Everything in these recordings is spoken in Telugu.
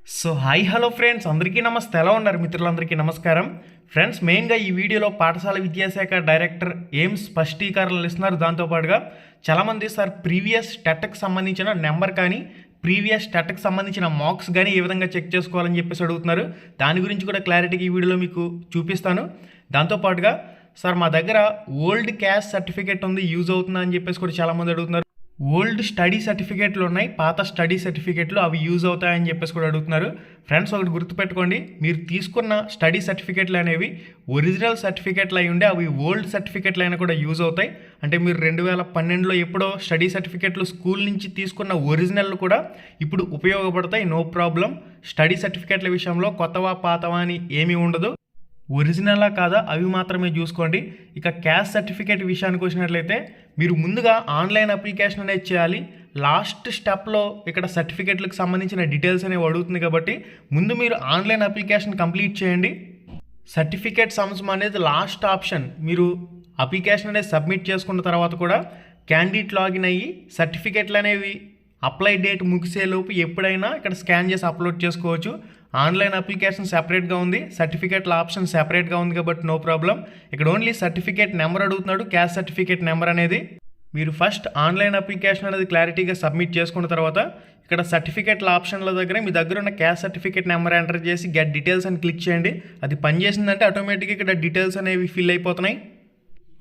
సో హాయ్ హలో ఫ్రెండ్స్, అందరికీ నమస్తే. ఎలా ఉన్నారు మిత్రులందరికీ నమస్కారం. ఫ్రెండ్స్, మెయిన్గా ఈ వీడియోలో పాఠశాల విద్యాశాఖ డైరెక్టర్ ఏం స్పష్టీకరణలు ఇస్తున్నారు. దాంతోపాటుగా చాలామంది సార్ ప్రీవియస్ టెట్కి సంబంధించిన నెంబర్ కానీ ప్రీవియస్ టెట్కి సంబంధించిన మార్క్స్ కానీ ఏ విధంగా చెక్ చేసుకోవాలని చెప్పేసి అడుగుతున్నారు. దాని గురించి కూడా క్లారిటీగా ఈ వీడియోలో మీకు చూపిస్తాను. దాంతోపాటుగా సార్ మా దగ్గర ఓల్డ్ క్యాస్ట్ సర్టిఫికేట్ ఉంది, యూజ్ అవుతుందా అని చెప్పేసి కూడా చాలామంది అడుగుతున్నారు. ఓల్డ్ స్టడీ సర్టిఫికేట్లు ఉన్నాయి, పాత స్టడీ సర్టిఫికేట్లు అవి యూజ్ అవుతాయని చెప్పేసి కూడా అడుగుతున్నారు. ఫ్రెండ్స్, ఒకటి గుర్తుపెట్టుకోండి, మీరు తీసుకున్న స్టడీ సర్టిఫికేట్లు అనేవి ఒరిజినల్ సర్టిఫికేట్లు అయి ఉండే అవి ఓల్డ్ సర్టిఫికేట్లు అయినా కూడా యూజ్ అవుతాయి. అంటే మీరు 2012లో ఎప్పుడో స్టడీ సర్టిఫికేట్లు స్కూల్ నుంచి తీసుకున్న ఒరిజినల్ కూడా ఇప్పుడు ఉపయోగపడతాయి. No problem. స్టడీ సర్టిఫికేట్ల విషయంలో కొత్తవా పాతవా అని ఏమీ ఉండదు. ఒరిజినలా కాదా అవి మాత్రమే చూసుకోండి. ఇక క్యాస్ట్ సర్టిఫికేట్ విషయానికి వచ్చినట్లయితే మీరు ముందుగా ఆన్లైన్ అప్లికేషన్ అనేది చేయాలి. లాస్ట్ స్టెప్లో ఇక్కడ సర్టిఫికేట్లకు సంబంధించిన డీటెయిల్స్ అనేవి అడుగుతుంది కాబట్టి ముందు మీరు ఆన్లైన్ అప్లికేషన్ కంప్లీట్ చేయండి. సర్టిఫికేట్ సమ్స్ అనేది లాస్ట్ ఆప్షన్. మీరు అప్లికేషన్ అనేది సబ్మిట్ చేసుకున్న తర్వాత కూడా క్యాండిడేట్ లాగిన్ అయ్యి సర్టిఫికేట్లు అనేవి అప్లై డేట్ ముగిసేలోపు ఎప్పుడైనా ఇక్కడ స్కాన్ చేసి అప్లోడ్ చేసుకోవచ్చు. ఆన్లైన్ అప్లికేషన్ సెపరేట్గా ఉంది, సర్టిఫికేట్ల ఆప్షన్ సెపరేట్గా ఉంది కాబట్టి నో ప్రాబ్లం. ఇక్కడ ఓన్లీ సర్టిఫికేట్ నెంబర్ అడుగుతున్నాడు, క్యాస్ట్ సర్టిఫికేట్ నెంబర్ అనేది. మీరు ఫస్ట్ ఆన్లైన్ అప్లికేషన్ అనేది క్లారిటీగా సబ్మిట్ చేసుకున్న తర్వాత ఇక్కడ సర్టిఫికేట్ల ఆప్షన్ల దగ్గర మీ దగ్గర ఉన్న క్యాస్ట్ సర్టిఫికేట్ నెంబర్ ఎంటర్ చేసి గెట్ డీటెయిల్స్ అని క్లిక్ చేయండి. అది పనిచేసిందంటే ఆటోమేటిక్గా ఇక్కడ డీటెయిల్స్ అనేవి ఫిల్ అయిపోతున్నాయి.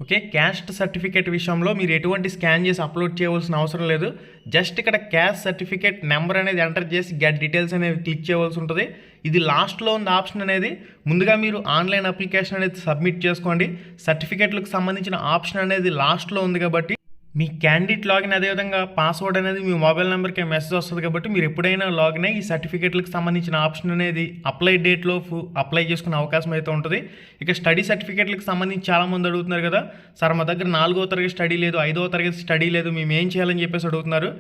ఓకే, క్యాస్ట్ సర్టిఫికేట్ విషయంలో మీరు ఎటువంటి స్కాన్ చేసి అప్లోడ్ చేయవలసిన అవసరం లేదు. జస్ట్ ఇక్కడ క్యాస్ట్ సర్టిఫికేట్ నెంబర్ అనేది ఎంటర్ చేసి గెట్ డీటెయిల్స్ అనేవి క్లిక్ చేయవలసి ఉంటుంది. ఇది లాస్ట్లో ఉన్న ఆప్షన్ అనేది. ముందుగా మీరు ఆన్లైన్ అప్లికేషన్ అనేది సబ్మిట్ చేసుకోండి. సర్టిఫికేట్లకు సంబంధించిన ఆప్షన్ అనేది లాస్ట్లో ఉంది కాబట్టి మీ క్యాండిడేట్ లాగిన్ అదేవిధంగా పాస్వర్డ్ అనేది మీ మొబైల్ నెంబర్కి మెసేజ్ వస్తుంది కాబట్టి మీరు ఎప్పుడైనా లాగిన్ అయ్యి ఈ సర్టిఫికేట్లకు సంబంధించిన ఆప్షన్ అనేది అప్లై డేట్లో అప్లై చేసుకునే అవకాశం అయితే ఉంటుంది. ఇక స్టడీ సర్టిఫికేట్లకు సంబంధించి చాలామంది అడుగుతున్నారు కదా, సార్ మా దగ్గర 4వ తరగతి స్టడీ లేదు, 5వ తరగతి స్టడీ లేదు, మేము ఏం చేయాలని చెప్పేసి అడుగుతున్నారు.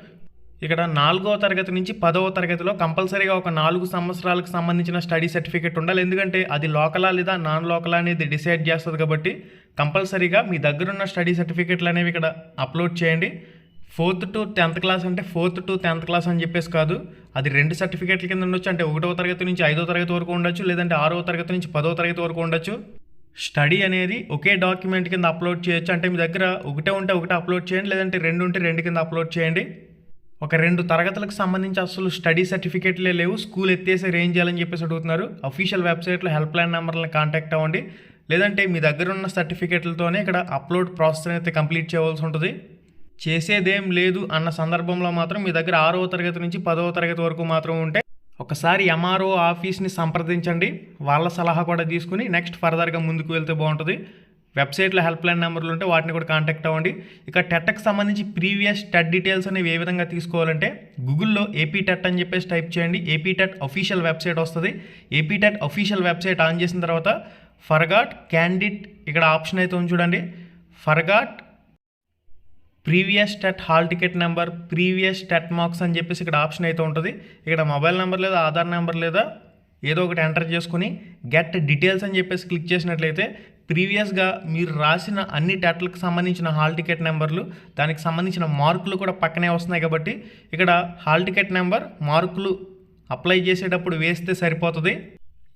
ఇక్కడ 4వ తరగతి నుంచి 10వ తరగతిలో కంపల్సరీగా ఒక 4 సంవత్సరాలకు సంబంధించిన స్టడీ సర్టిఫికేట్ ఉండాలి. ఎందుకంటే అది లోకలా లేదా నాన్ లోకలా అనేది డిసైడ్ చేస్తుంది కాబట్టి కంపల్సరీగా మీ దగ్గరున్న స్టడీ సర్టిఫికేట్లు అనేవి ఇక్కడ అప్లోడ్ చేయండి. 4th to 10th క్లాస్ అంటే 4th to 10th క్లాస్ అని చెప్పేసి కాదు, అది 2 సర్టిఫికేట్ల కింద ఉండొచ్చు. అంటే 1వ తరగతి నుంచి 5వ తరగతి వరకు ఉండొచ్చు, లేదంటే 6వ తరగతి నుంచి 10వ తరగతి వరకు ఉండొచ్చు. స్టడీ అనేది ఒకే డాక్యుమెంట్ కింద అప్లోడ్ చేయొచ్చు. అంటే మీ దగ్గర ఒకటే ఉంటే ఒకటే అప్లోడ్ చేయండి, లేదంటే 2 ఉంటే 2 కింద అప్లోడ్ చేయండి. ఒక 2 తరగతులకు సంబంధించి అసలు స్టడీ సర్టిఫికేట్లే లేవు, స్కూల్ ఎత్తేసి ఏం చేయాలని చెప్పేసి అడుగుతున్నారు. అఫీషియల్ వెబ్సైట్లో హెల్ప్ లైన్ నెంబర్లను కాంటాక్ట్ అవ్వండి, లేదంటే మీ దగ్గర ఉన్న సర్టిఫికేట్లతోనే ఇక్కడ అప్లోడ్ ప్రాసెస్ అయితే కంప్లీట్ చేయవలసి ఉంటుంది. చేసేదేం లేదు అన్న సందర్భంలో మాత్రం మీ దగ్గర 6వ తరగతి నుంచి 10వ తరగతి వరకు మాత్రం ఉంటే ఒకసారి ఎంఆర్ఓ ఆఫీస్ని సంప్రదించండి. వాళ్ళ సలహా కూడా తీసుకుని నెక్స్ట్ ఫర్దర్గా ముందుకు వెళ్తే బాగుంటుంది. వెబ్సైట్లో హెల్ప్ లైన్ నెంబర్లు ఉంటే వాటిని కూడా కాంటాక్ట్ అవ్వండి. ఇక టెట్కి సంబంధించి ప్రీవియస్ టెట్ డీటెయిల్స్ అనేవి ఏ విధంగా తీసుకోవాలంటే గూగుల్లో ఏపీ టెట్ అని చెప్పేసి టైప్ చేయండి. ఏపీ టెట్ అఫీషియల్ వెబ్సైట్ వస్తుంది. AP TET official website on చేసిన తర్వాత ఫర్గాట్ క్యాండిడేట్ ఇక్కడ ఆప్షన్ అయితే ఉంది చూడండి. Forgot previous TET hall ticket number, previous TET marks అని చెప్పేసి ఇక్కడ ఆప్షన్ అయితే ఉంటుంది. ఇక్కడ మొబైల్ నెంబర్ లేదా ఆధార్ నెంబర్ లేదా ఏదో ఒకటి ఎంటర్ చేసుకుని గెట్ డీటెయిల్స్ అని చెప్పేసి క్లిక్ చేసినట్లయితే ప్రీవియస్గా మీరు రాసిన అన్ని టెట్లకు సంబంధించిన హాల్ టికెట్ నెంబర్లు, దానికి సంబంధించిన మార్కులు కూడా పక్కనే వస్తున్నాయి కాబట్టి ఇక్కడ హాల్ టికెట్ నెంబర్ మార్కులు అప్లై చేసేటప్పుడు వేస్తే సరిపోతుంది.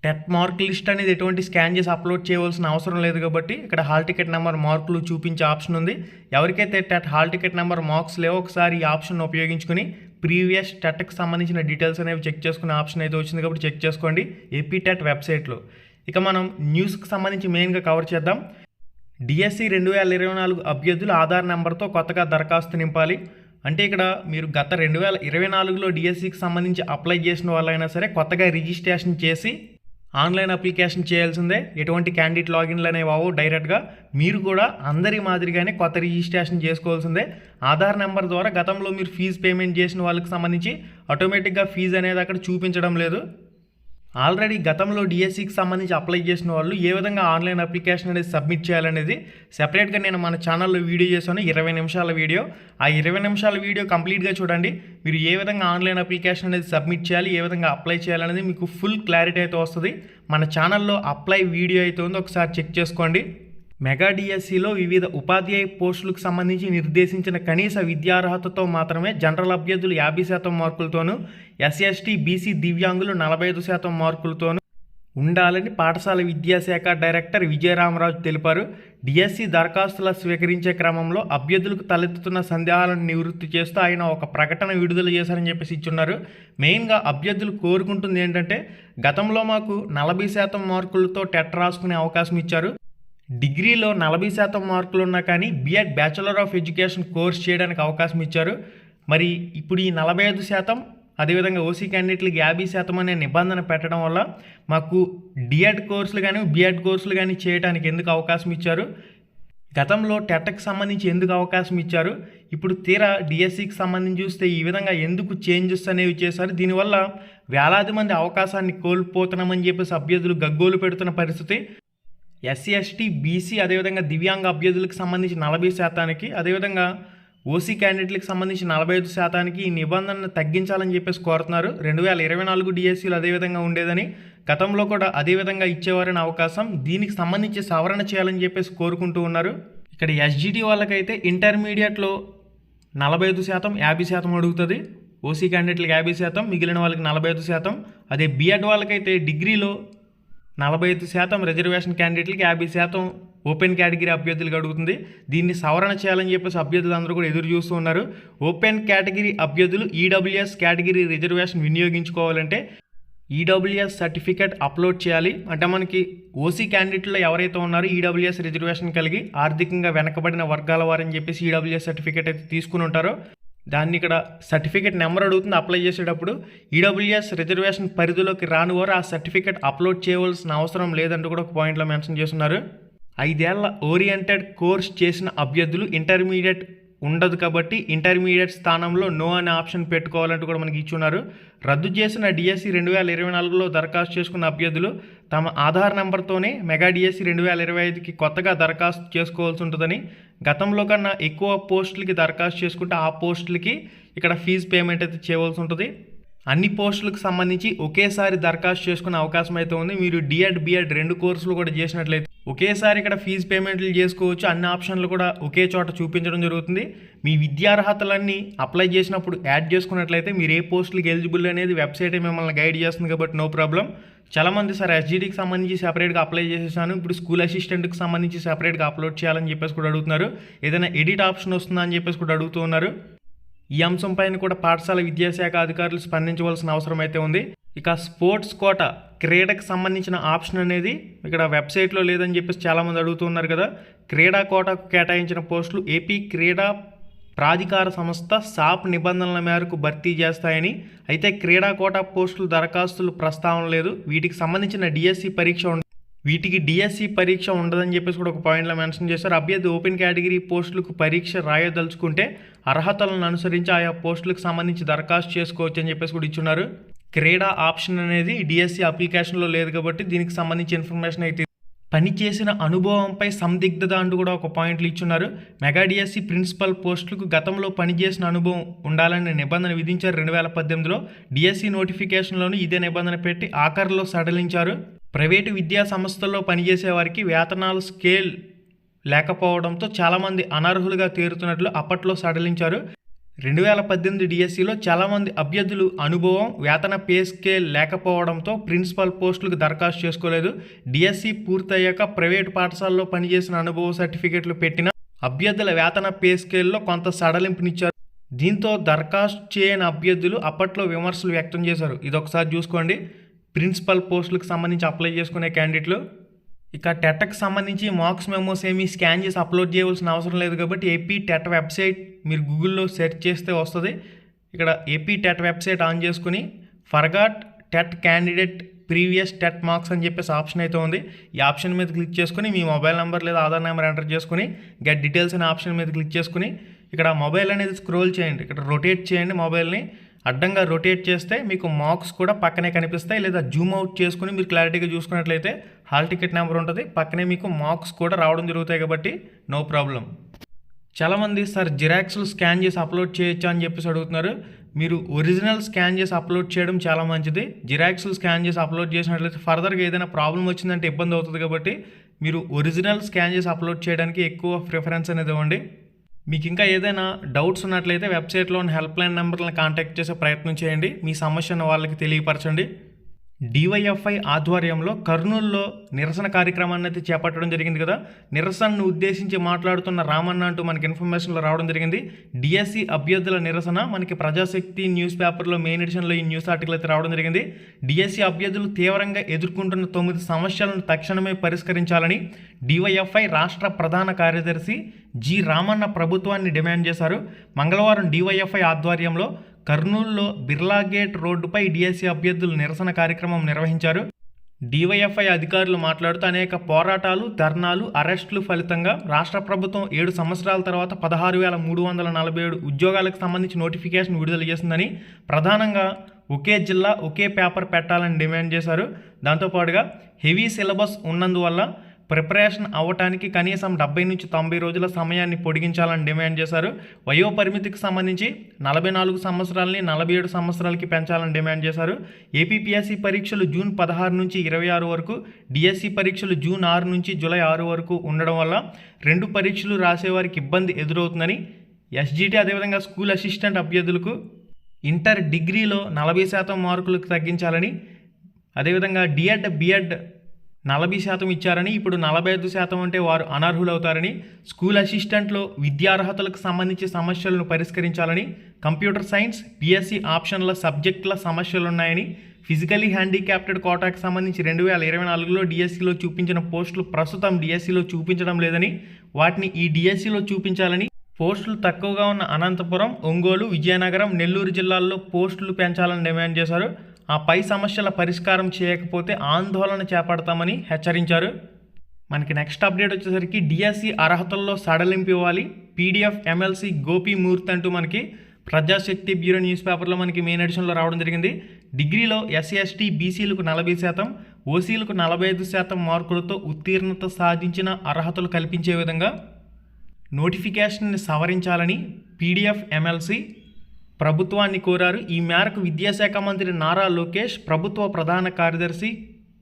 టెట్ మార్క్ లిస్ట్ అనేది ఎటువంటి స్కాన్ చేసి అప్లోడ్ చేయవలసిన అవసరం లేదు కాబట్టి ఇక్కడ హాల్ టికెట్ నెంబర్ మార్కులు చూపించే ఆప్షన్ ఉంది. ఎవరికైతే TET hall ticket number marks లేవో ఒకసారి ఈ ఆప్షన్ ఉపయోగించుకొని ప్రీవియస్ టెట్కి సంబంధించిన డీటెయిల్స్ అనేవి చెక్ చేసుకునే ఆప్షన్ అయితే వచ్చింది కాబట్టి చెక్ చేసుకోండి ఏపీ టెట్ వెబ్సైట్లో. ఇక మనం న్యూస్కి సంబంధించి మెయిన్గా కవర్ చేద్దాం. డిఎస్సి 2024 అభ్యర్థులు ఆధార్ నెంబర్తో కొత్తగా దరఖాస్తు నింపాలి. అంటే ఇక్కడ మీరు గత 2024లో డిఎస్సికి సంబంధించి అప్లై చేసిన వాళ్ళైనా సరే కొత్తగా రిజిస్ట్రేషన్ చేసి ఆన్లైన్ అప్లికేషన్ చేయాల్సిందే. ఎటువంటి క్యాండిడేట్ లాగిన్లు అనేవి అవ్వవు. డైరెక్ట్గా మీరు కూడా అందరి మాదిరిగానే కొత్త రిజిస్ట్రేషన్ చేసుకోవాల్సిందే. ఆధార్ నెంబర్ ద్వారా గతంలో మీరు ఫీజు పేమెంట్ చేసిన వాళ్ళకి సంబంధించి ఆటోమేటిక్గా ఫీజు అనేది అక్కడ చూపించడం లేదు. ఆల్రెడీ గతంలో డిఎస్సికి సంబంధించి అప్లై చేసిన వాళ్ళు ఏ విధంగా ఆన్లైన్ అప్లికేషన్ అనేది సబ్మిట్ చేయాలనేది సెపరేట్గా నేను మన ఛానల్లో వీడియో చేశాను, 20 నిమిషాల వీడియో. ఆ 20 నిమిషాల వీడియో కంప్లీట్గా చూడండి. మీరు ఏ విధంగా ఆన్లైన్ అప్లికేషన్ అనేది సబ్మిట్ చేయాలి, ఏ విధంగా అప్లై చేయాలనేది మీకు ఫుల్ క్లారిటీ అయితే వస్తుంది. మన ఛానల్లో అప్లై వీడియో అయితే ఉందో ఒకసారి చెక్ చేసుకోండి. మెగా డిఎస్సిలో వివిధ ఉపాధ్యాయ పోస్టులకు సంబంధించి నిర్దేశించిన కనీస విద్యార్హతతో మాత్రమే జనరల్ అభ్యర్థులు 50% మార్కులతోనూ, ఎస్సీ బీసీ దివ్యాంగులు 45% మార్కులతోనూ ఉండాలని పాఠశాల విద్యాశాఖ డైరెక్టర్ విజయరామరాజు తెలిపారు. డిఎస్సి దరఖాస్తుల స్వీకరించే క్రమంలో అభ్యర్థులకు తలెత్తుతున్న సందేహాలను నివృత్తి చేస్తూ ఆయన ఒక ప్రకటన విడుదల చేశారని చెప్పేసి ఇచ్చున్నారు. మెయిన్గా అభ్యర్థులు కోరుకుంటుంది ఏంటంటే, గతంలో మాకు 40% మార్కులతో టెట్ రాసుకునే అవకాశం ఇచ్చారు. డిగ్రీలో 40% మార్కులు ఉన్నా కానీ B Ed bachelor of education course చేయడానికి అవకాశం ఇచ్చారు. మరి ఇప్పుడు ఈ 45%, అదేవిధంగా ఓసీ క్యాండిడేట్లకి 50% అనే నిబంధన పెట్టడం వల్ల మాకు డిఎడ్ కోర్సులు కానీ బిఎడ్ కోర్సులు కానీ చేయడానికి ఎందుకు అవకాశం ఇచ్చారు, గతంలో టెట్కి సంబంధించి ఎందుకు అవకాశం ఇచ్చారు, ఇప్పుడు తీరా డిఎస్సికి సంబంధించి చూస్తే ఈ విధంగా ఎందుకు చేంజెస్ అనేవి చేశారు, దీనివల్ల వేలాది మంది అవకాశాన్ని కోల్పోతున్నామని చెప్పేసి అభ్యర్థులు గగ్గోలు పెడుతున్న పరిస్థితి. ఎస్సీ బీసీ అదేవిధంగా దివ్యాంగ అభ్యర్థులకు సంబంధించి 40%, అదేవిధంగా ఓసీ క్యాండిడేట్లకు సంబంధించి 45% ఈ నిబంధనను తగ్గించాలని చెప్పేసి కోరుతున్నారు. 2024 డిఎస్సీలు అదేవిధంగా ఉండేదని, గతంలో కూడా అదేవిధంగా ఇచ్చేవారని అవకాశం, దీనికి సంబంధించి సవరణ చేయాలని చెప్పేసి కోరుకుంటూ ఉన్నారు. ఇక్కడ ఎస్జిటి వాళ్ళకైతే ఇంటర్మీడియట్లో 45%, 50% అడుగుతుంది. ఓసీ క్యాండిడేట్లకు 50%, మిగిలిన వాళ్ళకి 45%. అదే బిఎడ్ వాళ్ళకైతే డిగ్రీలో 45%, రిజర్వేషన్ క్యాండిడేట్లకి 50% ఓపెన్ కేటగిరీ అభ్యర్థులకు అడుగుతుంది. దీన్ని సవరణ చేయాలని చెప్పేసి అభ్యర్థులు అందరూ కూడా ఎదురు చూస్తూ ఉన్నారు. ఓపెన్ కేటగిరీ అభ్యర్థులు ఈడబ్ల్యూఎస్ కేటగిరీ రిజర్వేషన్ వినియోగించుకోవాలంటే ఈడబ్ల్యూఎస్ సర్టిఫికేట్ అప్లోడ్ చేయాలి. అంటే మనకి ఓసీ క్యాండిడేట్లో ఎవరైతే ఉన్నారో ఈడబ్ల్యూఎస్ రిజర్వేషన్ కలిగి ఆర్థికంగా వెనకబడిన వర్గాల వారని చెప్పేసి ఈడబ్ల్యూఎస్ సర్టిఫికేట్ అయితే తీసుకుని ఉంటారో దాన్ని ఇక్కడ సర్టిఫికేట్ నెంబర్ అడుగుతుంది. అప్లై చేసేటప్పుడు ఈడబ్ల్యూఎస్ రిజర్వేషన్ పరిధిలోకి రాని వారు ఆ సర్టిఫికేట్ అప్లోడ్ చేయవలసిన అవసరం లేదంటూ కూడా ఒక పాయింట్లో మెన్షన్ చేస్తున్నారు. 5 ఏళ్ల ఓరియంటెడ్ కోర్స్ చేసిన అభ్యర్థులు ఇంటర్మీడియట్ ఉండదు కాబట్టి ఇంటర్మీడియట్ స్థానంలో నో అనే ఆప్షన్ పెట్టుకోవాలంటూ కూడా మనకి ఇచ్చున్నారు. రద్దు చేసిన డిఎస్సి 2024లో దరఖాస్తు చేసుకున్న అభ్యర్థులు తమ ఆధార్ నెంబర్తోనే మెగా డిఎస్సి 2025కి కొత్తగా దరఖాస్తు చేసుకోవాల్సి ఉంటుందని, గతంలో కన్నా ఎక్కువ పోస్టులకి దరఖాస్తు చేసుకుంటే ఆ పోస్టులకి ఇక్కడ ఫీజు పేమెంట్ అయితే చేయవలసి ఉంటుంది. అన్ని పోస్టులకు సంబంధించి ఒకేసారి దరఖాస్తు చేసుకునే అవకాశం అయితే ఉంది. మీరు డిఎడ్ బిఎడ్ 2 కోర్సులు కూడా చేసినట్లయితే ఒకేసారి ఇక్కడ ఫీజు పేమెంట్లు చేసుకోవచ్చు. అన్ని ఆప్షన్లు కూడా ఒకే చోట చూపించడం జరుగుతుంది. మీ విద్యార్హతలన్నీ అప్లై చేసినప్పుడు యాడ్ చేసుకున్నట్లయితే మీరు ఏ పోస్టులకు ఎలిజిబుల్ అనేది వెబ్సైటే మిమ్మల్ని గైడ్ చేస్తుంది కాబట్టి నో ప్రాబ్లం. చాలామంది సార్ ఎస్జిటికి సంబంధించి సెపరేట్గా అప్లై చేసేసాను, ఇప్పుడు స్కూల్ అసిస్టెంట్కి సంబంధించి సెపరేట్గా అప్లోడ్ చేయాలని చెప్పేసి కూడా అడుగుతున్నారు. ఏదైనా ఎడిట్ ఆప్షన్ వస్తుందా అని చెప్పేసి కూడా అడుగుతూ ఉన్నారు. ఈ అంశంపైన కూడా పాఠశాల విద్యాశాఖ అధికారులు స్పందించవలసిన అవసరం అయితే ఉంది. ఇక స్పోర్ట్స్ కోట క్రీడకు సంబంధించిన ఆప్షన్ అనేది ఇక్కడ వెబ్సైట్లో లేదని చెప్పేసి చాలామంది అడుగుతూ ఉన్నారు కదా. క్రీడా కోటకు కేటాయించిన పోస్టులు ఏపీ క్రీడా ప్రాధికార సంస్థ సాప్ నిబంధనల మేరకు భర్తీ చేస్తాయని, అయితే క్రీడా కోట పోస్టులు దరఖాస్తులు ప్రస్తావన లేదు. వీటికి సంబంధించిన డిఎస్సి పరీక్ష ఉండదని చెప్పేసి కూడా ఒక పాయింట్లో మెన్షన్ చేశారు. అభ్యర్థి ఓపెన్ కేటగిరీ పోస్టులకు పరీక్ష రాయదలుచుకుంటే అర్హతలను అనుసరించి ఆయా పోస్టులకు సంబంధించి దరఖాస్తు చేసుకోవచ్చు అని చెప్పేసి కూడా ఇచ్చున్నారు. క్రీడా ఆప్షన్ అనేది డిఎస్సి అప్లికేషన్లో లేదు కాబట్టి దీనికి సంబంధించి ఇన్ఫర్మేషన్ అయితే పనిచేసిన అనుభవంపై సందిగ్ధత అంటూ కూడా ఒక పాయింట్లు ఇచ్చున్నారు. మెగా డిఎస్సి ప్రిన్సిపల్ పోస్టులకు గతంలో పనిచేసిన అనుభవం ఉండాలనే నిబంధన విధించారు 2018లో. డిఎస్సి నోటిఫికేషన్లోనూ ఇదే నిబంధన పెట్టి ఆఖరిలో సడలించారు. ప్రైవేటు విద్యా సంస్థల్లో పనిచేసే వారికి వేతనాలు స్కేల్ లేకపోవడంతో చాలామంది అనర్హులుగా తేరుతున్నట్లు అప్పట్లో సడలించారు. 2018 డిఎస్సిలో చాలామంది అభ్యర్థులు అనుభవం, వేతన పే స్కేల్ లేకపోవడంతో ప్రిన్సిపల్ పోస్టులకు దరఖాస్తు చేసుకోలేదు. డిఎస్సి పూర్తయ్యాక ప్రైవేటు పాఠశాలలో పనిచేసిన అనుభవ సర్టిఫికెట్లు పెట్టిన అభ్యర్థుల వేతన పే స్కేల్లో కొంత సడలింపునిచ్చారు. దీంతో దరఖాస్తు చేయని అభ్యర్థులు అప్పట్లో విమర్శలు వ్యక్తం చేశారు. ఇది ఒకసారి చూసుకోండి. ప్రిన్సిపల్ పోస్టులకు సంబంధించి అప్లై చేసుకునే క్యాండిడేట్లు ఇక టెట్కి సంబంధించి మార్క్స్ మెమోస్ ఏమీ స్కాన్ చేసి అప్లోడ్ చేయవలసిన అవసరం లేదు కాబట్టి ఏపీ టెట్ వెబ్సైట్ మీరు గూగుల్లో సెర్చ్ చేస్తే వస్తుంది. ఇక్కడ ఏపీ టెట్ వెబ్సైట్ ఆన్ చేసుకుని forgot TET candidate previous TET marks అని చెప్పేసి ఆప్షన్ అయితే ఉంది. ఈ ఆప్షన్ మీద క్లిక్ చేసుకుని మీ మొబైల్ నెంబర్ లేదా ఆధార్ నెంబర్ ఎంటర్ చేసుకుని గెట్ డీటెయిల్స్ అనే ఆప్షన్ మీద క్లిక్ చేసుకుని ఇక్కడ మొబైల్ అనేది స్క్రోల్ చేయండి. ఇక్కడ రొటేట్ చేయండి. మొబైల్ని అడ్డంగా రొటేట్ చేస్తే మీకు మార్క్స్ కూడా పక్కనే కనిపిస్తాయి. లేదా జూమ్ అవుట్ చేసుకుని మీరు క్లారిటీగా చూసుకున్నట్లయితే హాల్ టికెట్ నెంబర్ ఉంటుంది, పక్కనే మీకు మార్క్స్ కూడా రావడం జరుగుతాయి కాబట్టి నో ప్రాబ్లం. చాలామంది సార్ జిరాక్స్లు స్కాన్ చేసి అప్లోడ్ చేయొచ్చా అని చెప్పేసి అడుగుతున్నారు. మీరు ఒరిజినల్ స్కాన్ చేసి అప్లోడ్ చేయడం చాలా మంచిది. జిరాక్స్లు స్కాన్ చేసి అప్లోడ్ చేసినట్లయితే ఫర్దర్గా ఏదైనా ప్రాబ్లం వచ్చిందంటే ఇబ్బంది అవుతుంది కాబట్టి మీరు ఒరిజినల్ స్కాన్ చేసి అప్లోడ్ చేయడానికి ఎక్కువ ప్రిఫరెన్స్ అనేది ఇవ్వండి. మీకు ఇంకా ఏదైనా డౌట్స్ ఉన్నట్లయితే వెబ్సైట్లోని హెల్ప్ లైన్ నెంబర్లను కాంటాక్ట్ చేసే ప్రయత్నం చేయండి. మీ సమస్యను వాళ్ళకి తెలియపరచండి. డివైఎఫ్ఐ ఆధ్వర్యంలో కర్నూలులో నిరసన కార్యక్రమాన్ని అయితే చేపట్టడం జరిగింది కదా. నిరసనను ఉద్దేశించి మాట్లాడుతున్న రామన్న అంటూ మనకి ఇన్ఫర్మేషన్లో రావడం జరిగింది. డిఎస్సి అభ్యర్థుల నిరసన మనకి ప్రజాశక్తి న్యూస్ పేపర్లో మెయిన్ ఎడిషన్లో ఈ న్యూస్ ఆర్టికల్ అయితే రావడం జరిగింది. డిఎస్సి అభ్యర్థులు తీవ్రంగా ఎదుర్కొంటున్న 9 సమస్యలను తక్షణమే పరిష్కరించాలని డివైఎఫ్ఐ రాష్ట్ర ప్రధాన కార్యదర్శి జి రామన్న ప్రభుత్వాన్ని డిమాండ్ చేశారు. మంగళవారం డివైఎఫ్ఐ ఆధ్వర్యంలో కర్నూలులో బిర్లా గేట్ రోడ్డుపై డిఎస్సి అభ్యర్థులు నిరసన కార్యక్రమం నిర్వహించారు. డివైఎఫ్ఐ అధికారులు మాట్లాడుతూ అనేక పోరాటాలు, ధర్నాలు, అరెస్టులు ఫలితంగా రాష్ట్ర ప్రభుత్వం 7 సంవత్సరాల తర్వాత 16,347 ఉద్యోగాలకు సంబంధించి నోటిఫికేషన్ విడుదల చేసిందని, ప్రధానంగా ఒకే జిల్లా ఒకే పేపర్ పెట్టాలని డిమాండ్ చేశారు. దాంతోపాటుగా హెవీ సిలబస్ ఉన్నందువల్ల ప్రిపరేషన్ అవ్వటానికి కనీసం 70 నుంచి 90 రోజుల సమయాన్ని పొడిగించాలని డిమాండ్ చేశారు. వయో పరిమితికి సంబంధించి 44 సంవత్సరాలని 47 సంవత్సరాలకి పెంచాలని డిమాండ్ చేశారు. ఏపీపీఎస్సీ పరీక్షలు జూన్ 16 నుంచి 26 వరకు, డిఎస్సి పరీక్షలు జూన్ 6 నుంచి జూలై 6 వరకు ఉండడం వల్ల 2 పరీక్షలు రాసేవారికి ఇబ్బంది ఎదురవుతుందని, ఎస్జిటి అదేవిధంగా స్కూల్ అసిస్టెంట్ అభ్యర్థులకు ఇంటర్ డిగ్రీలో 40% మార్కులకు తగ్గించాలని, అదేవిధంగా డిఎడ్ బిఎడ్ 40% ఇచ్చారని, ఇప్పుడు 45% అంటే వారు అనర్హులవుతారని, స్కూల్ అసిస్టెంట్లో విద్యార్హతలకు సంబంధించి సమస్యలను పరిష్కరించాలని, కంప్యూటర్ సైన్స్ బిఎస్సి ఆప్షన్ల సబ్జెక్టుల సమస్యలున్నాయని, ఫిజికలీ హ్యాండిక్యాప్టెడ్ కోటాకి సంబంధించి 2024లో డిఎస్సిలో చూపించిన పోస్టులు ప్రస్తుతం డిఎస్సిలో చూపించడం లేదని, వాటిని ఈ డిఎస్సిలో చూపించాలని, పోస్టులు తక్కువగా ఉన్న అనంతపురం, ఒంగోలు, విజయనగరం, నెల్లూరు జిల్లాల్లో పోస్టులు పెంచాలని డిమాండ్ చేశారు. ఆ పై సమస్యల పరిష్కారం చేయకపోతే ఆందోళన చేపడతామని హెచ్చరించారు. మనకి నెక్స్ట్ అప్డేట్ వచ్చేసరికి డిఎస్సి అర్హతల్లో సడలింపు ఇవ్వాలి, పీడిఎఫ్ ఎమ్మెల్సీ గోపీమూర్తి అంటూ మనకి ప్రజాశక్తి బ్యూరో న్యూస్ పేపర్లో మనకి మెయిన్ ఎడిషన్లో రావడం జరిగింది. డిగ్రీలో ఎస్సీ ఎస్టీ బీసీలకు 40%, ఓసీలకు 45% మార్కులతో ఉత్తీర్ణత సాధించిన అర్హతలు కల్పించే విధంగా నోటిఫికేషన్ని సవరించాలని పీడిఎఫ్ ఎమ్మెల్సీ ప్రభుత్వాన్ని కోరారు. ఈ మేరకు విద్యాశాఖ మంత్రి నారా లోకేష్ ప్రభుత్వ ప్రధాన కార్యదర్శి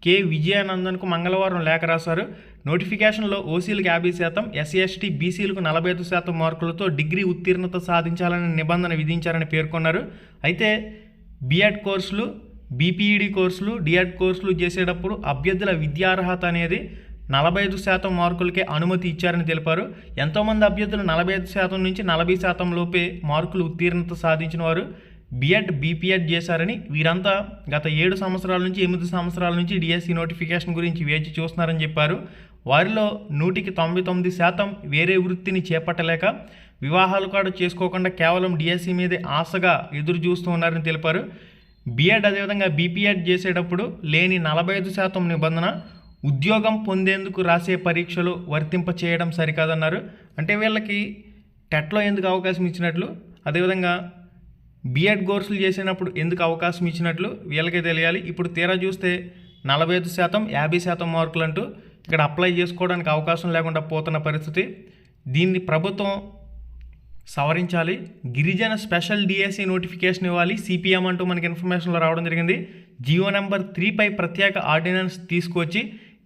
కె విజయానందన్కు మంగళవారం లేఖ రాశారు. నోటిఫికేషన్లో ఓసీలకు 50%, ఎస్సీ ఎస్టీ బీసీలకు 45% మార్కులతో డిగ్రీ ఉత్తీర్ణత సాధించాలని నిబంధన విధించారని పేర్కొన్నారు. అయితే బీఎడ్ కోర్సులు, బీపీఈడి కోర్సులు, డిఎడ్ కోర్సులు చేసేటప్పుడు అభ్యర్థుల విద్యార్హత అనేది 45% మార్కులకే అనుమతి ఇచ్చారని తెలిపారు. ఎంతోమంది అభ్యర్థులు 45% నుంచి 40% లోపే మార్కులు ఉత్తీర్ణత సాధించిన వారు బిఎడ్, బీపీఎడ్ చేశారని, వీరంతా గత 7 సంవత్సరాల నుంచి 8 సంవత్సరాల నుంచి డిఎస్సి నోటిఫికేషన్ గురించి వేచి చూస్తున్నారని చెప్పారు. వారిలో 100కి 99% వేరే వృత్తిని చేపట్టలేక వివాహాలు కూడా చేసుకోకుండా కేవలం డిఎస్సి మీదే ఆశగా ఎదురు చూస్తూ ఉన్నారని తెలిపారు. బిఎడ్ అదేవిధంగా బీపీఎడ్ చేసేటప్పుడు లేని 45% నిబంధన ఉద్యోగం పొందేందుకు రాసే పరీక్షలు వర్తింప చేయడం సరికాదన్నారు. అంటే వీళ్ళకి టెట్లో ఎందుకు అవకాశం ఇచ్చినట్లు, అదేవిధంగా బిఎడ్ కోర్సులు చేసినప్పుడు ఎందుకు అవకాశం ఇచ్చినట్లు వీళ్ళకే తెలియాలి. ఇప్పుడు తీరా చూస్తే 45%, 50% మార్కులు అంటూ ఇక్కడ అప్లై చేసుకోవడానికి అవకాశం లేకుండా పోతున్న పరిస్థితి. దీన్ని ప్రభుత్వం సవరించాలి. గిరిజన స్పెషల్ డిఎస్సి నోటిఫికేషన్ ఇవ్వాలి, సిపిఎం అంటూ మనకి ఇన్ఫర్మేషన్లో రావడం జరిగింది. జియో నెంబర్ 3పై ప్రత్యేక ఆర్డినెన్స్ తీసుకొచ్చి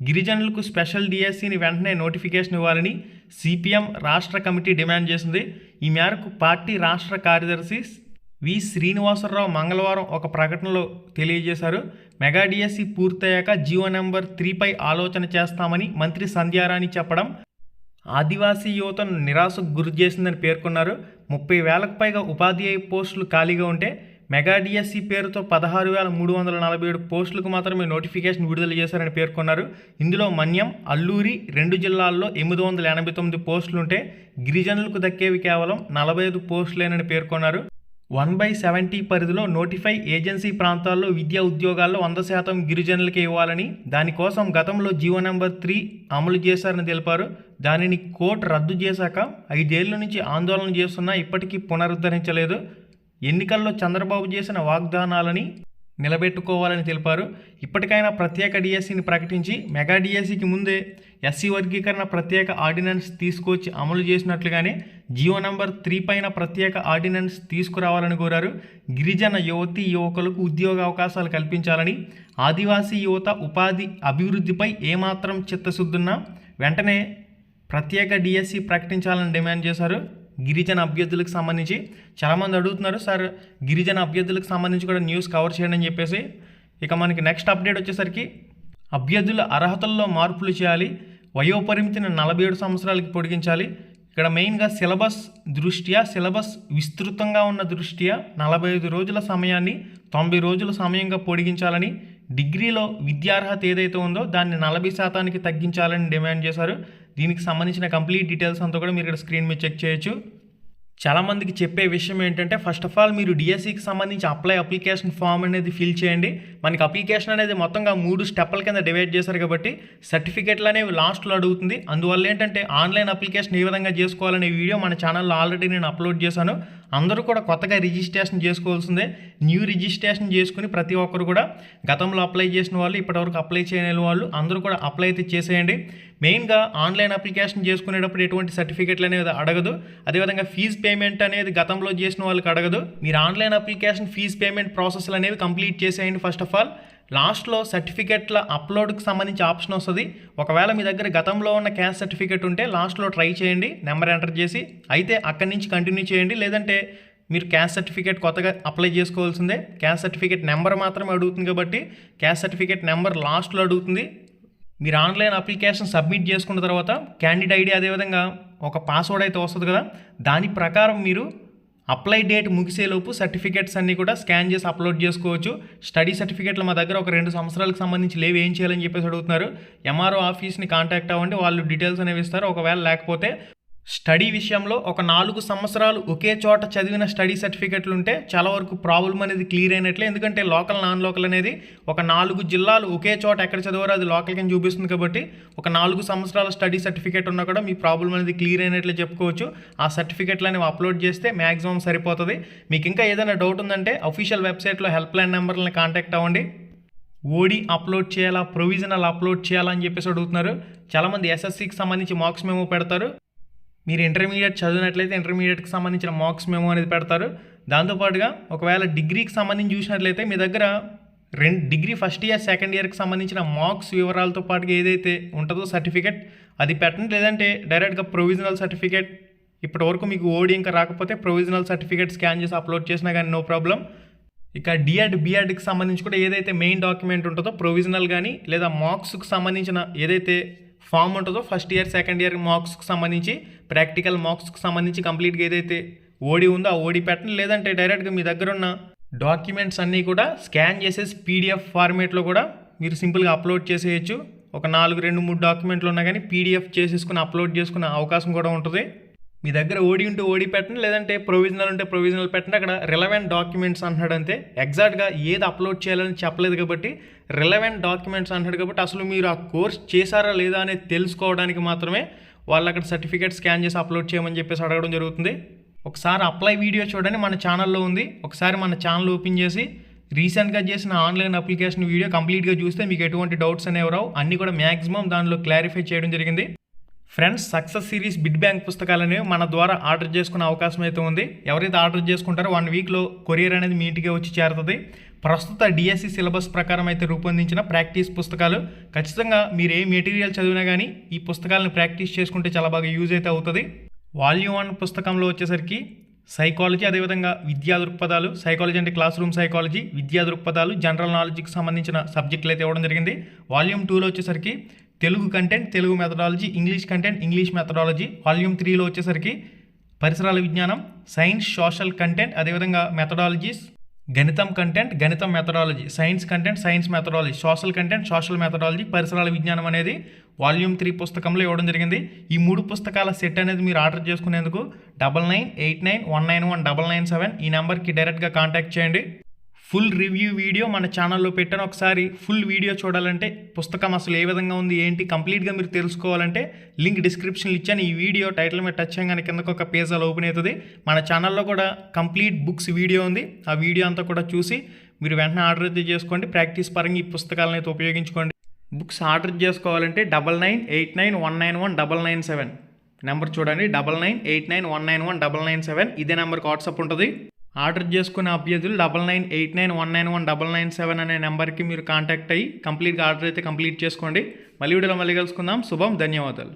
గిరిజనులకు స్పెషల్ డిఎస్సిని వెంటనే నోటిఫికేషన్ ఇవ్వాలని సిపిఎం రాష్ట్ర కమిటీ డిమాండ్ చేసింది. ఈ మేరకు పార్టీ రాష్ట్ర కార్యదర్శి వి శ్రీనివాసరావు మంగళవారం ఒక ప్రకటనలో తెలియజేశారు. మెగా డిఎస్సి పూర్తయ్యాక జియో నెంబర్ 3పై ఆలోచన చేస్తామని మంత్రి సంధ్యారాణి చెప్పడం ఆదివాసీ యువతను నిరాశకు గురి చేసిందని పేర్కొన్నారు. 30,000కు పైగా ఉపాధ్యాయ పోస్టులు ఖాళీగా ఉంటే మెగా డిఎస్సి పేరుతో 16,347 పోస్టులకు మాత్రమే నోటిఫికేషన్ విడుదల చేశారని పేర్కొన్నారు. ఇందులో మన్యం, అల్లూరి 2 జిల్లాల్లో 889 పోస్టులుంటే గిరిజనులకు దక్కేవి కేవలం 45 పోస్టులేనని పేర్కొన్నారు. 1/70 పరిధిలో నోటిఫై ఏజెన్సీ ప్రాంతాల్లో విద్యా ఉద్యోగాల్లో 100% గిరిజనులకే ఇవ్వాలని, దానికోసం గతంలో జియో నెంబర్ 3 అమలు చేశారని తెలిపారు. దానిని కోర్టు రద్దు చేశాక 5 ఏళ్ల నుంచి ఆందోళన చేస్తున్నా ఇప్పటికీ పునరుద్ధరించలేదు. ఎన్నికల్లో చంద్రబాబు చేసిన వాగ్దానాలని నిలబెట్టుకోవాలని తెలిపారు. ఇప్పటికైనా ప్రత్యేక డిఎస్సిని ప్రకటించి మెగా డిఎస్సికి ముందే ఎస్సీ వర్గీకరణ ప్రత్యేక ఆర్డినెన్స్ తీసుకొచ్చి అమలు చేసినట్లుగానే జియో నెంబర్ 3 పైన ప్రత్యేక ఆర్డినెన్స్ తీసుకురావాలని కోరారు. గిరిజన యువతీ యువకులకు ఉద్యోగ అవకాశాలు కల్పించాలని, ఆదివాసీ యువత ఉపాధి అభివృద్ధిపై ఏమాత్రం చిత్తశుద్ధున్నా వెంటనే ప్రత్యేక డిఎస్సి ప్రకటించాలని డిమాండ్ చేశారు. గిరిజన అభ్యర్థులకు సంబంధించి చాలామంది అడుగుతున్నారు, సార్ గిరిజన అభ్యర్థులకు సంబంధించి కూడా న్యూస్ కవర్ చేయండి అని చెప్పేసి. ఇక మనకి నెక్స్ట్ అప్డేట్ వచ్చేసరికి అభ్యర్థుల అర్హతల్లో మార్పులు చేయాలి, వయోపరిమితిని 47 సంవత్సరాలకి పొడిగించాలి. ఇక్కడ మెయిన్గా సిలబస్ విస్తృతంగా ఉన్న దృష్ట్యా 45 రోజుల సమయాన్ని 90 రోజుల సమయంగా పొడిగించాలని, డిగ్రీలో విద్యార్హత ఏదైతే ఉందో దాన్ని 40% తగ్గించాలని డిమాండ్ చేశారు. దీనికి సంబంధించిన కంప్లీట్ డీటెయిల్స్ అంతా కూడా మీరు ఇక్కడ స్క్రీన్ మీద చెక్ చేయొచ్చు. చాలామందికి చెప్పే విషయం ఏంటంటే, ఫస్ట్ ఆఫ్ ఆల్ మీరు డిఎస్సికి సంబంధించి అప్లికేషన్ ఫామ్ అనేది ఫిల్ చేయండి. మనకి అప్లికేషన్ అనేది మొత్తంగా 3 స్టెప్పుల కింద డివైడ్ చేశారు కాబట్టి సర్టిఫికెట్లు అనేవి లాస్ట్లో అడుగుతుంది. అందువల్ల ఏంటంటే ఆన్లైన్ అప్లికేషన్ ఏ విధంగా చేసుకోవాలనే వీడియో మన ఛానల్లో ఆల్రెడీ నేను అప్లోడ్ చేశాను. అందరూ కూడా కొత్తగా రిజిస్ట్రేషన్ చేసుకోవాల్సిందే. న్యూ రిజిస్ట్రేషన్ చేసుకుని ప్రతి ఒక్కరు కూడా గతంలో అప్లై చేసిన వాళ్ళు, ఇప్పటివరకు అప్లై చేయని వాళ్ళు అందరూ కూడా అప్లై అయితే చేసేయండి. మెయిన్గా ఆన్లైన్ అప్లికేషన్ చేసుకునేటప్పుడు ఎటువంటి సర్టిఫికెట్లు అనేది అడగదు. అదేవిధంగా ఫీజు పేమెంట్ అనేది గతంలో చేసిన వాళ్ళకి అడగదు. మీరు ఆన్లైన్ అప్లికేషన్ ఫీజు పేమెంట్ ప్రాసెస్లు అనేవి కంప్లీట్ చేసేయండి. ఫస్ట్ ఆఫ్ ఆల్ లాస్ట్లో సర్టిఫికెట్ల అప్లోడ్కి సంబంధించి ఆప్షన్ వస్తుంది. ఒకవేళ మీ దగ్గర గతంలో ఉన్న క్యాస్ట్ సర్టిఫికెట్ ఉంటే లాస్ట్లో ట్రై చేయండి, నెంబర్ ఎంటర్ చేసి, అయితే అక్కడి నుంచి కంటిన్యూ చేయండి. లేదంటే మీరు క్యాస్ట్ సర్టిఫికేట్ కొత్తగా అప్లై చేసుకోవాల్సిందే. క్యాస్ట్ సర్టిఫికేట్ నెంబర్ మాత్రమే అడుగుతుంది కాబట్టి క్యాస్ట్ సర్టిఫికేట్ నెంబర్ లాస్ట్లో అడుగుతుంది. మీరు ఆన్లైన్ అప్లికేషన్ సబ్మిట్ చేసుకున్న తర్వాత క్యాండిడేట్ ఐడి అదేవిధంగా ఒక పాస్వర్డ్ అయితే వస్తుంది కదా, దాని ప్రకారం మీరు అప్లై డేట్ ముగిసేలోపు సర్టిఫికేట్స్ అన్నీ కూడా స్కాన్ చేసి అప్లోడ్ చేసుకోవచ్చు. స్టడీ సర్టిఫికేట్లు మా దగ్గర ఒక 2 సంవత్సరాలకు సంబంధించి లేవు, ఏం చేయాలని చెప్పేసి అడుగుతున్నారు. ఎంఆర్ఓ ఆఫీస్ని కాంటాక్ట్ అవ్వండి, వాళ్ళు డీటెయిల్స్ అనేవి ఇస్తారు. ఒకవేళ లేకపోతే స్టడీ విషయంలో ఒక 4 సంవత్సరాలు ఒకే చోట చదివిన స్టడీ సర్టిఫికెట్లు ఉంటే చాలా వరకు ప్రాబ్లం అనేది క్లియర్ అయినట్లే. ఎందుకంటే లోకల్ నాన్ లోకల్ అనేది ఒక 4 జిల్లాలు ఒకే చోట ఎక్కడ చదివారో అది లోకల్ కింద చూపిస్తుంది కాబట్టి ఒక 4 సంవత్సరాల స్టడీ సర్టిఫికేట్ ఉన్నా కూడా మీ ప్రాబ్లం అనేది క్లియర్ అయినట్లే చెప్పుకోవచ్చు. ఆ సర్టిఫికెట్లు అనేవి అప్లోడ్ చేస్తే మ్యాక్సిమం సరిపోతుంది. మీకు ఇంకా ఏదైనా డౌట్ ఉందంటే అఫీషియల్ వెబ్సైట్లో హెల్ప్ లైన్ నెంబర్లని కాంటాక్ట్ అవ్వండి. ఓడి అప్లోడ్ చేయాలా, ప్రొవిజనల్ అప్లోడ్ చేయాలా అని చెప్పేసి అడుగుతున్నారు. చాలామంది ఎస్ఎస్సికి సంబంధించి మార్క్స్ మెమో పెడతారు. మీరు ఇంటర్మీడియట్ చదివినట్లయితే ఇంటర్మీడియట్కి సంబంధించిన మార్క్స్ మెమో అనేది పెడతారు. దాంతోపాటుగా ఒకవేళ డిగ్రీకి సంబంధించి చూసినట్లయితే మీ దగ్గర డిగ్రీ ఫస్ట్ ఇయర్ సెకండ్ ఇయర్కి సంబంధించిన మార్క్స్ వివరాలతో పాటుగా ఏదైతే ఉంటుందో సర్టిఫికేట్ అది పెట్టండి. లేదంటే డైరెక్ట్గా ప్రొవిజనల్ సర్టిఫికేట్, ఇప్పటివరకు మీకు ఓడి ఇంకా రాకపోతే ప్రొవిజనల్ సర్టిఫికేట్ స్కాన్ చేసి అప్లోడ్ చేసినా కానీ నో ప్రాబ్లం. ఇక బీఎడ్కి సంబంధించి కూడా ఏదైతే మెయిన్ డాక్యుమెంట్ ఉంటుందో ప్రొవిజనల్ కానీ లేదా మార్క్స్కి సంబంధించిన ఏదైతే ఫామ్ ఉంటుందో ఫస్ట్ ఇయర్ సెకండ్ ఇయర్ మార్క్స్కి సంబంధించి, ప్రాక్టికల్ మార్క్స్కి సంబంధించి కంప్లీట్గా ఏదైతే ఓడి ఉందో ఆ ఓడి పెట్టండి. లేదంటే డైరెక్ట్గా మీ దగ్గర ఉన్న డాక్యుమెంట్స్ అన్నీ కూడా స్కాన్ చేసేసి పీడిఎఫ్ ఫార్మేట్లో కూడా మీరు సింపుల్గా అప్లోడ్ చేసేయచ్చు. ఒక 2-3 డాక్యుమెంట్లు ఉన్నా కానీ పీడిఎఫ్ చేసేసుకుని అప్లోడ్ చేసుకునే అవకాశం కూడా ఉంటుంది. మీ దగ్గర ఓడి ఉంటే ఓడి పెట్టండి, లేదంటే ప్రొవిజనల్ ఉంటే ప్రొవిజనల్ పెట్టండి. అక్కడ రిలవెంట్ డాక్యుమెంట్స్ అంటున్నాడు అంతే. ఎగ్జాక్ట్గా ఏది అప్లోడ్ చేయాలని చెప్పలేదు కాబట్టి రిలవెంట్ డాక్యుమెంట్స్ అంటున్నాడు కాబట్టి అసలు మీరు ఆ కోర్స్ చేశారా లేదా అనేది తెలుసుకోవడానికి మాత్రమే వాళ్ళు అక్కడ సర్టిఫికేట్ స్కాన్ చేసి అప్లోడ్ చేయమని చెప్పేసి అడగడం జరుగుతుంది. ఒకసారి అప్లై వీడియో చూడండి, మన ఛానల్లో ఉంది. ఒకసారి మన ఛానల్ ఓపెన్ చేసి రీసెంట్గా చేసిన ఆన్లైన్ అప్లికేషన్ వీడియో కంప్లీట్గా చూస్తే మీకు ఎటువంటి డౌట్స్ అనేవి రావు. అన్నీ కూడా మ్యాక్సిమం దానిలో క్లారిఫై చేయడం జరిగింది. Friends, success series bid bank పుస్తకాలు అనేవి మన ద్వారా ఆర్డర్ చేసుకునే అవకాశం అయితే ఉంది. ఎవరైతే ఆర్డర్ చేసుకుంటారో 1 వీక్లో కొరియర్ అనేది మీ ఇంటికే వచ్చి చేరుతుంది. ప్రస్తుత డిఎస్సి సిలబస్ ప్రకారం అయితే రూపొందించిన ప్రాక్టీస్ పుస్తకాలు. ఖచ్చితంగా మీరు ఏ మెటీరియల్ చదివినా కానీ ఈ పుస్తకాలను ప్రాక్టీస్ చేసుకుంటే చాలా బాగా యూజ్ అయితే అవుతుంది. వాల్యూమ్ 1 పుస్తకంలో వచ్చేసరికి సైకాలజీ, అదేవిధంగా విద్యా దృక్పథాలు, సైకాలజీ అంటే క్లాస్ రూమ్ సైకాలజీ, విద్యా దృక్పథాలు, జనరల్ నాలెడ్జ్కి సంబంధించిన సబ్జెక్టులు అయితే ఇవ్వడం జరిగింది. వాల్యూమ్ 2లో వచ్చేసరికి Telugu content, Telugu methodology, English content, English methodology. Volume 3లో వచ్చేసరికి పరిసరాల విజ్ఞానం, సైన్స్, సోషల్ కంటెంట్, అదేవిధంగా మెథడాలజీస్, గణితం కంటెంట్, గణితం methodology, science content, science methodology, social content, social methodology, పరిసరాల విజ్ఞానం అనేది వాల్యూమ్ 3 పుస్తకంలో ఇవ్వడం జరిగింది. ఈ 3 పుస్తకాల సెట్ అనేది మీరు ఆర్డర్ చేసుకునేందుకు 9989191997 ఈ నెంబర్కి డైరెక్ట్గా కాంటాక్ట్ చేయండి. ఫుల్ రివ్యూ వీడియో మన ఛానల్లో పెట్టాను. ఒకసారి ఫుల్ వీడియో చూడాలంటే, పుస్తకం అసలు ఏ విధంగా ఉంది ఏంటి కంప్లీట్గా మీరు తెలుసుకోవాలంటే లింక్ డిస్క్రిప్షన్లో ఇచ్చాను. ఈ వీడియో టైటిల్ మీద టచ్ చేయగానే కిందకు ఒక పేజ్ అలా ఓపెన్ అవుతుంది. మన ఛానల్లో కూడా కంప్లీట్ బుక్స్ వీడియో ఉంది. ఆ వీడియో అంతా కూడా చూసి మీరు వెంటనే ఆర్డర్ అయితే చేసుకోండి. ప్రాక్టీస్ పరంగా ఈ పుస్తకాలను అయితే ఉపయోగించుకోండి. బుక్స్ ఆర్డర్ చేసుకోవాలంటే 9989191997 నెంబర్ చూడండి, 9989191997 ఇదే నెంబర్కి వాట్సాప్ ఉంటుంది. ఆర్డర్ చేసుకునే అభ్యర్థులు 9989191997 అనే నెంబర్కి మీరు కాంటాక్ట్ అయ్యి కంప్లీట్గా ఆర్డర్ అయితే కంప్లీట్ చేసుకోండి. మళ్ళీ వీడియోలో మళ్ళీ కలుసుకుందాం. శుభం, ధన్యవాదాలు.